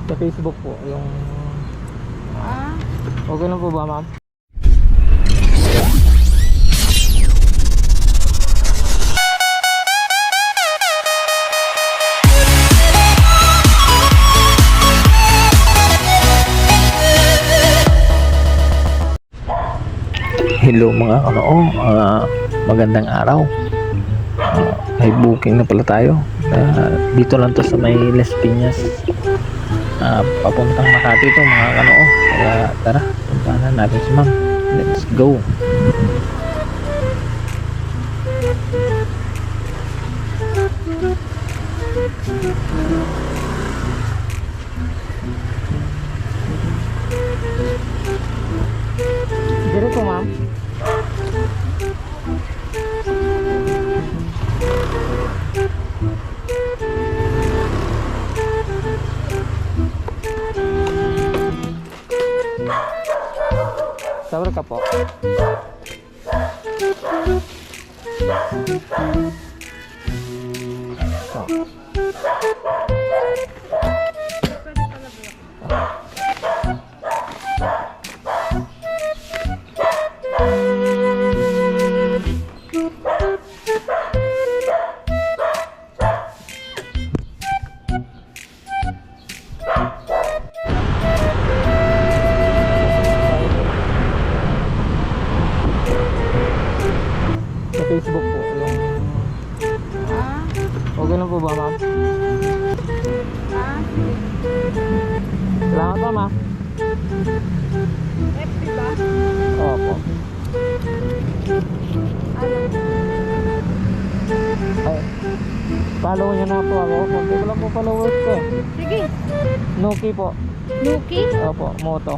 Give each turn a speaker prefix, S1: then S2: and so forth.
S1: Sa Facebook po, yung... Okay lang po ba, ma'am? Hello mga magandang araw. May booking na pala tayo. Dito lang to sa may Las Piñas. Papuntang Makati to mga Kaya tara, puntahan na natin si ma'am. Let's go. Diretso ma'am. Sabar ka po. Sa Facebook po, yung... Okay lang po ba, ma'am? Salamat pa, ma'am.
S2: FB ba?
S1: Opo. Ay, follow nyo na po ako. Kunti ko lang po followers ko eh.
S2: Sige.
S1: Nuki po.
S2: Nuki?
S1: Opo, moto.